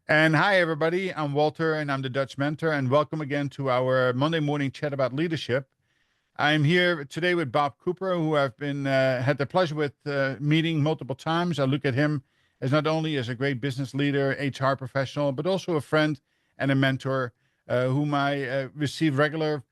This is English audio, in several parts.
And hi, everybody. I'm Walter, and I'm the Dutch mentor. And welcome again to our Monday morning chat about leadership. I'm here today with Bob Cooper, who I've been had the pleasure with meeting multiple times. I look at him as not only as a great business leader, HR professional, but also a friend and a mentor, whom I receive regular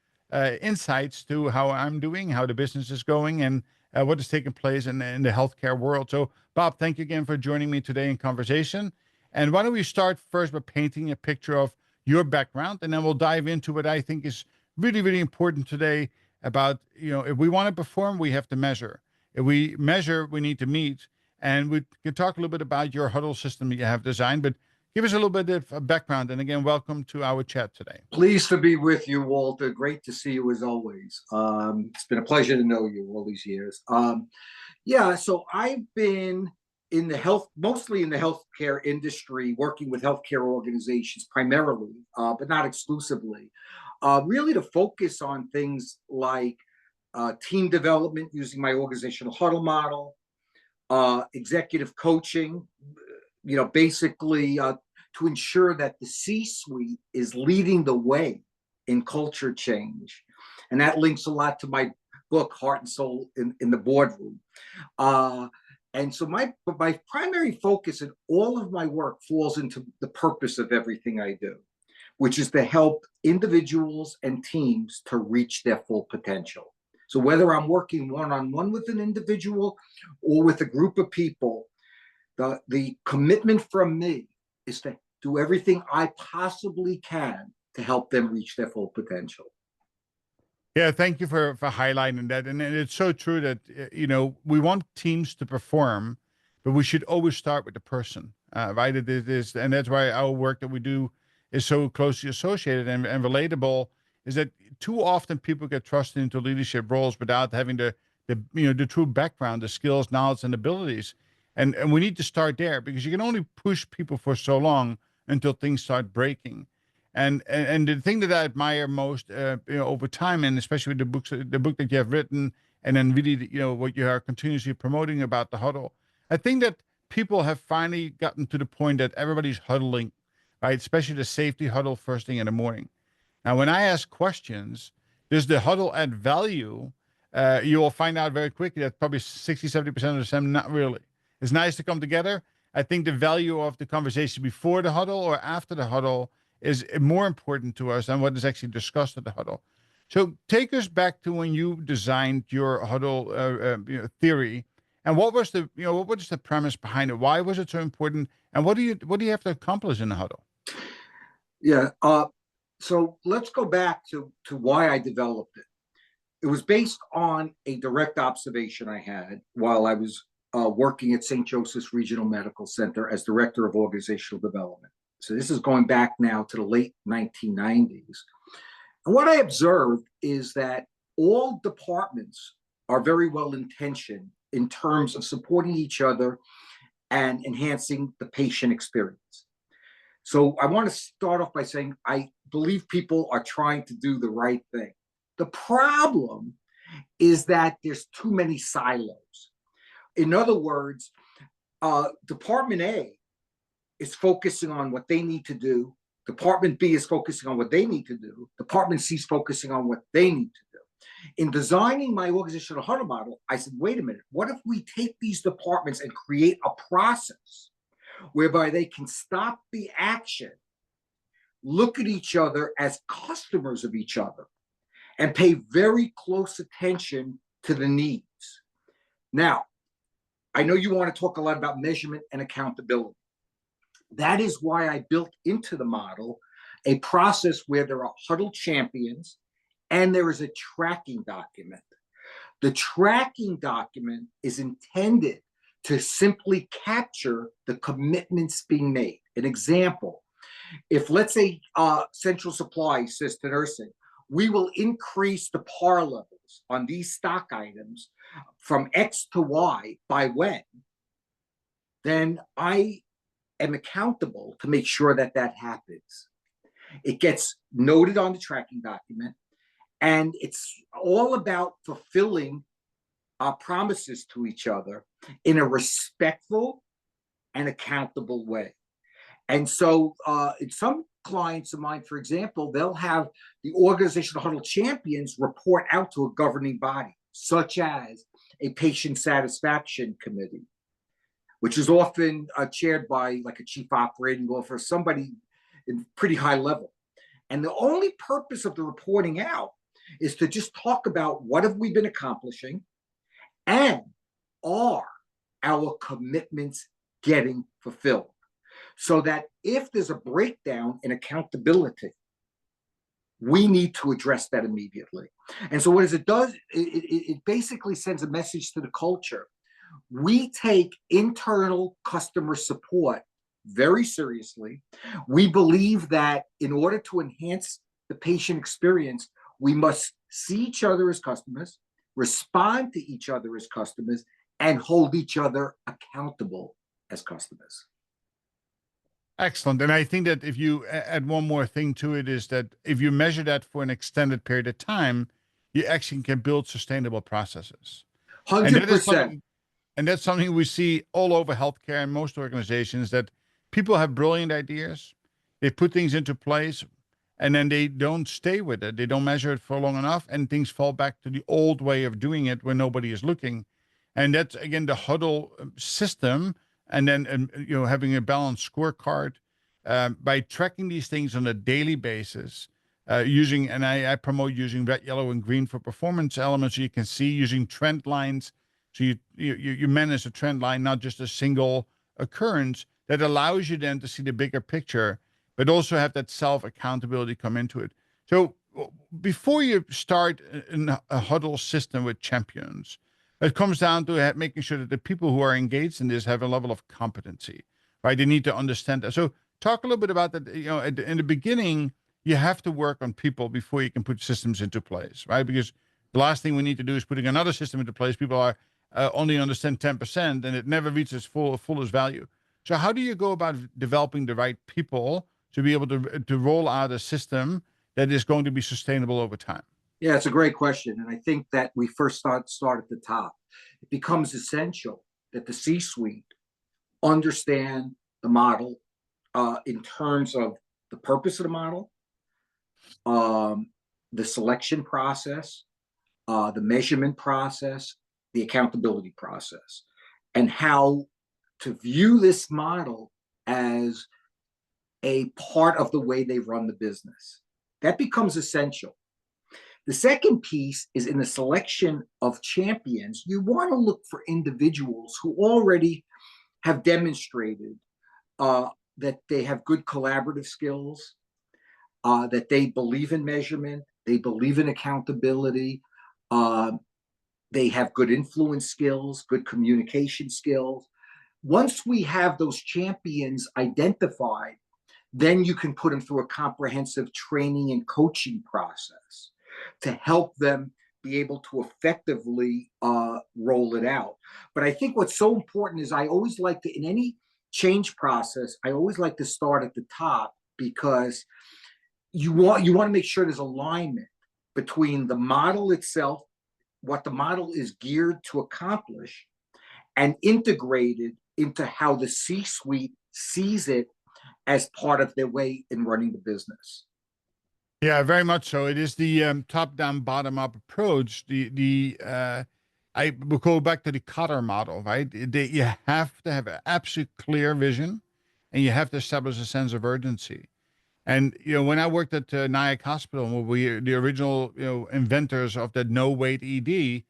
insights to how I'm doing, how the business is going, and what is taking place in the healthcare world. So, Bob, thank you again for joining me today in conversation. And why don't we start first by painting a picture of your background, and then we'll dive into what I think is really, really important today about, if we want to perform, we have to measure. If we measure, we need to meet. And we can talk a little bit about your huddle system that you have designed, but give us a little bit of a background. And again, welcome to our chat today. Pleased to be with you, Walter. Great to see you as always. It's been a pleasure to know you all these years. So I've been in the mostly in the healthcare industry, working with healthcare organizations primarily, but not exclusively, really to focus on things like team development using my organizational huddle model, executive coaching, basically to ensure that the C-suite is leading the way in culture change. And that links a lot to my book, Heart and Soul in the Boardroom. And so my primary focus in all of my work falls into the purpose of everything I do, which is to help individuals and teams to reach their full potential. So whether I'm working one-on-one with an individual or with a group of people, the commitment from me is to do everything I possibly can to help them reach their full potential. Yeah, thank you for highlighting that. And it's so true that, we want teams to perform, but we should always start with the person, right? It is, and that's why our work that we do is so closely associated and relatable, is that too often people get thrusted into leadership roles without having the true background, the skills, knowledge, and abilities. And we need to start there because you can only push people for so long until things start breaking. And the thing that I admire most, over time, and especially with the book that you have written, and then really, what you are continuously promoting about the huddle, I think that people have finally gotten to the point that everybody's huddling, right? Especially the safety huddle first thing in the morning. Now, when I ask questions, does the huddle add value? You will find out very quickly that probably 60, 70% of the time, not really. It's nice to come together. I think the value of the conversation before the huddle or after the huddle is more important to us than what is actually discussed at the huddle. So take us back to when you designed your huddle theory, and what was the premise behind it? Why was it so important? And what do you have to accomplish in the huddle? Yeah. So let's go back to why I developed it. It was based on a direct observation I had while I was working at St. Joseph's Regional Medical Center as Director of Organizational Development. So this is going back now to the late 1990s. And what I observed is that all departments are very well intentioned in terms of supporting each other and enhancing the patient experience. So I want to start off by saying I believe people are trying to do the right thing. The problem is that there's too many silos. In other words, Department A is focusing on what they need to do. Department B is focusing on what they need to do. Department C is focusing on what they need to do. In designing my organizational huddle model, I said, wait a minute, what if we take these departments and create a process whereby they can stop the action, look at each other as customers of each other, and pay very close attention to the needs. Now, I know you want to talk a lot about measurement and accountability. That is why I built into the model a process where there are huddle champions and there is a tracking document. The tracking document is intended to simply capture the commitments being made. An example, if let's say Central Supply says to nursing, we will increase the par levels on these stock items from X to Y by when, then I am accountable to make sure that that happens. It gets noted on the tracking document, and it's all about fulfilling our promises to each other in a respectful and accountable way. And so, in some clients of mine, for example, they'll have the organizational huddle champions report out to a governing body, such as a patient satisfaction committee, which is often chaired by like a chief operating officer, somebody in pretty high level. And the only purpose of the reporting out is to just talk about what have we been accomplishing and are our commitments getting fulfilled, so that if there's a breakdown in accountability, we need to address that immediately. And so what it does, it basically sends a message to the culture. We take internal customer support very seriously. We believe that in order to enhance the patient experience, we must see each other as customers, respond to each other as customers, and hold each other accountable as customers. Excellent. And I think that if you add one more thing to it, is that if you measure that for an extended period of time, you actually can build sustainable processes. And that is 100%. something, and that's something we see all over healthcare and most organizations, that people have brilliant ideas. They put things into place and then they don't stay with it. They don't measure it for long enough, and things fall back to the old way of doing it when nobody is looking. And that's, again, the huddle system. And then, having a balanced scorecard, by tracking these things on a daily basis, and I promote using red, yellow, and green for performance elements, so you can see, using trend lines. So you manage a trend line, not just a single occurrence, that allows you then to see the bigger picture, but also have that self accountability come into it. So before you start a huddle system with champions, it comes down to making sure that the people who are engaged in this have a level of competency, right? They need to understand that. So talk a little bit about that. In the beginning, you have to work on people before you can put systems into place, right? Because the last thing we need to do is putting another system into place. People are only understand 10%, and it never reaches fullest value. So how do you go about developing the right people to be able to roll out a system that is going to be sustainable over time? Yeah, it's a great question. And I think that we first start at the top. It becomes essential that the C-suite understand the model in terms of the purpose of the model, the selection process, the measurement process, the accountability process, and how to view this model as a part of the way they run the business. That becomes essential. The second piece is in the selection of champions. You want to look for individuals who already have demonstrated that they have good collaborative skills, that they believe in measurement, they believe in accountability, they have good influence skills, good communication skills. Once we have those champions identified, then you can put them through a comprehensive training and coaching process to help them be able to effectively roll it out. But I think what's so important is I always like to, in any change process, I always like to start at the top, because you want to make sure there's alignment between the model itself, what the model is geared to accomplish, and integrated into how the C-suite sees it as part of their way in running the business. Yeah, very much so. It is the top-down, bottom-up approach. I will go back to the Cutter model, right? You have to have an absolute clear vision, and you have to establish a sense of urgency. And when I worked at Nyack Hospital, we the original inventors of the no-wait ED,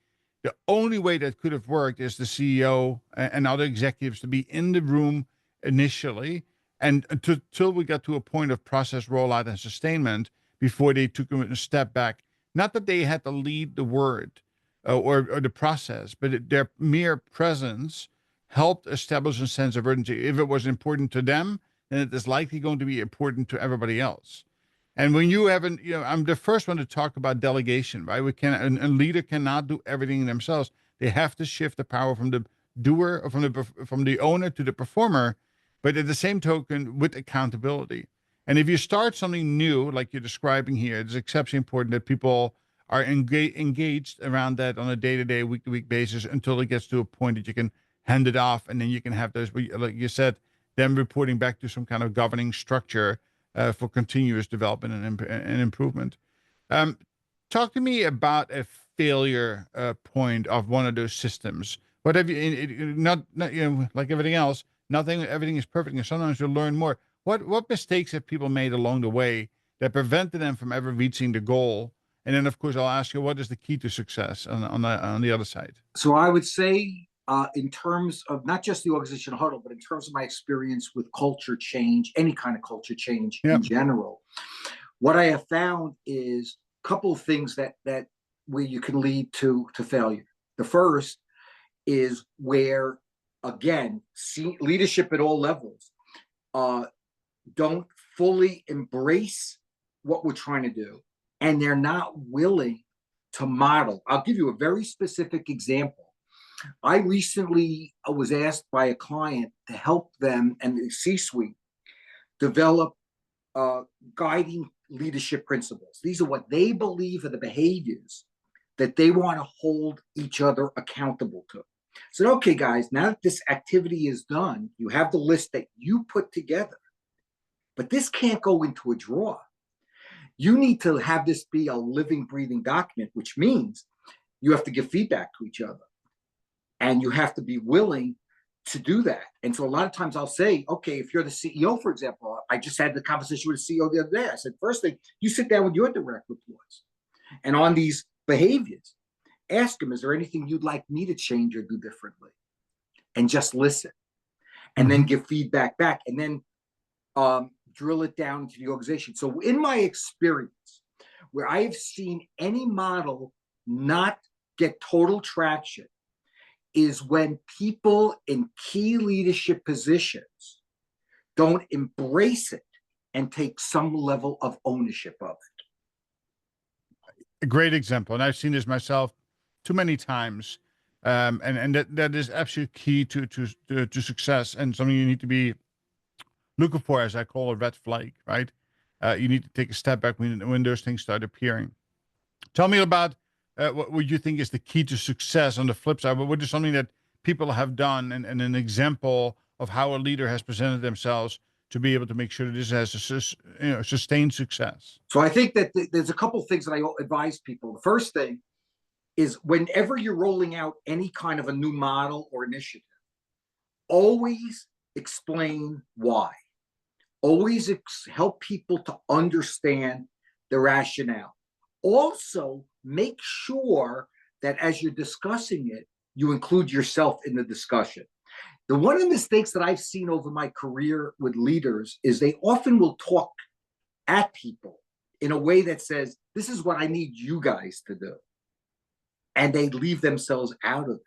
the only way that could have worked is the CEO and other executives to be in the room initially, and until we got to a point of process rollout and sustainment, before they took a step back. Not that they had to lead the word or the process, but their mere presence helped establish a sense of urgency. If it was important to them, then it is likely going to be important to everybody else. And when you haven't, I'm the first one to talk about delegation, right? A leader cannot do everything themselves. They have to shift the power from the doer, or from the owner to the performer, but at the same token, with accountability. And if you start something new, like you're describing here, it's exceptionally important that people are engaged around that on a day-to-day, week-to-week basis, until it gets to a point that you can hand it off, and then you can have those, like you said, then reporting back to some kind of governing structure for continuous development and improvement. Um, Talk to me about a failure point of one of those systems. What have you? Not like everything else. Everything is perfect, and sometimes you'll learn more. What mistakes have people made along the way that prevented them from ever reaching the goal? And then, of course, I'll ask you, what is the key to success on the other side? So I would say, in terms of not just the organization huddle, but in terms of my experience with culture change, any kind of culture change Yeah. in general, what I have found is a couple of things that where you can lead to failure. The first is where, again, leadership at all levels don't fully embrace what we're trying to do, and they're not willing to model. I'll give you a very specific example. I recently was asked by a client to help them and the C-suite develop guiding leadership principles. These are what they believe are the behaviors that they want to hold each other accountable to. So, okay, guys, now that this activity is done, you have the list that you put together, but this can't go into a drawer. You need to have this be a living, breathing document, which means you have to give feedback to each other. And you have to be willing to do that. And so a lot of times I'll say, okay, if you're the CEO, for example, I just had the conversation with the CEO the other day. I said, first thing, you sit down with your direct reports. And on these behaviors, ask them, is there anything you'd like me to change or do differently? And just listen. And then give feedback back. And then drill it down into the organization. So in my experience, where I have seen any model not get total traction is when people in key leadership positions don't embrace it and take some level of ownership of it. A great example, and I've seen this myself too many times, and that is absolutely key to success, and something you need to be looking for, as I call a red flag, right? You need to take a step back when those things start appearing. Tell me about what you think is the key to success on the flip side. What is something that people have done, and an example of how a leader has presented themselves to be able to make sure that this has a sustained success? So I think that there's a couple of things that I advise people. The first thing is whenever you're rolling out any kind of a new model or initiative, always explain why. Always help people to understand the rationale. Also, make sure that as you're discussing it, you include yourself in the discussion. One of the mistakes that I've seen over my career with leaders is they often will talk at people in a way that says, this is what I need you guys to do. And they leave themselves out of it.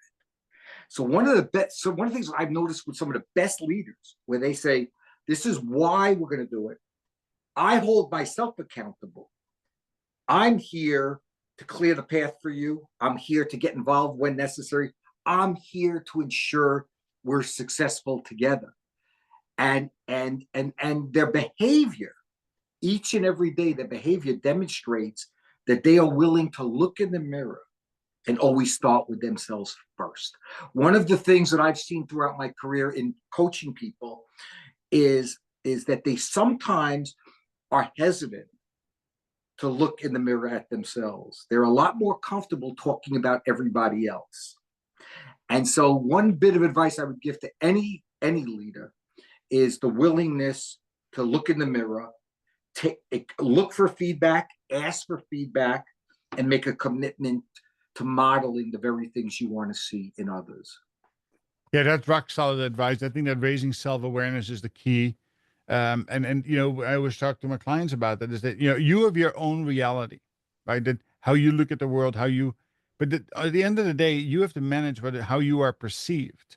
So one of the things I've noticed with some of the best leaders, where they say, this is why we're going to do it. I hold myself accountable. I'm here to clear the path for you. I'm here to get involved when necessary. I'm here to ensure we're successful together. And their behavior, each and every day, their behavior demonstrates that they are willing to look in the mirror and always start with themselves first. One of the things that I've seen throughout my career in coaching people is that they sometimes are hesitant to look in the mirror at themselves. They're a lot more comfortable talking about everybody else. And so one bit of advice I would give to any leader is the willingness to look in the mirror, look for feedback, ask for feedback, and make a commitment to modeling the very things you want to see in others. Yeah, that's rock solid advice. I think that raising self-awareness is the key. And I always talk to my clients about that, is that, you have your own reality, right? That how you look at the world, but at the end of the day, you have to manage how you are perceived.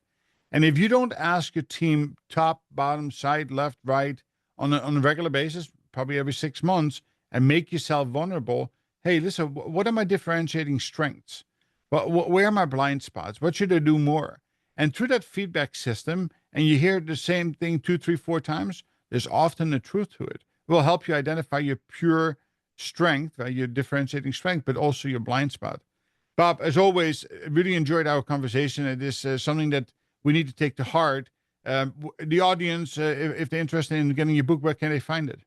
And if you don't ask your team top, bottom, side, left, right on a regular basis, probably every 6 months, and make yourself vulnerable, hey, listen, what are my differentiating strengths? Where are my blind spots? What should I do more? And through that feedback system, and you hear the same thing 2, 3, 4 times, there's often a truth to it. It will help you identify your pure strength, your differentiating strength, but also your blind spot. Bob, as always, really enjoyed our conversation. It is something that we need to take to heart. The audience, if they're interested in getting your book, where can they find it?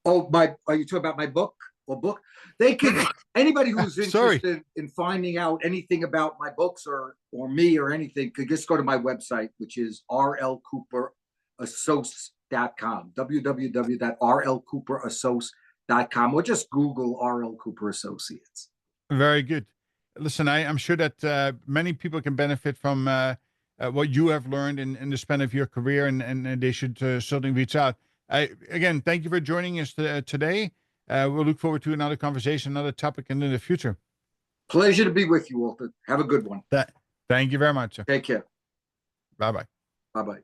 Oh, are you talking about my book or book? They could, anybody who's Sorry. interested in finding out anything about my books or me or anything could just go to my website, which is rlcooperassociates.com, www.rlcooperassociates.com, or just Google RL Cooper Associates. Very good. Listen, I'm sure that many people can benefit from what you have learned in the span of your career, and they should certainly reach out. Again, thank you for joining us today. We'll look forward to another conversation, another topic in the future. Pleasure to be with you, Walter. Have a good one. Thank you very much. Take care. Bye-bye. Bye-bye.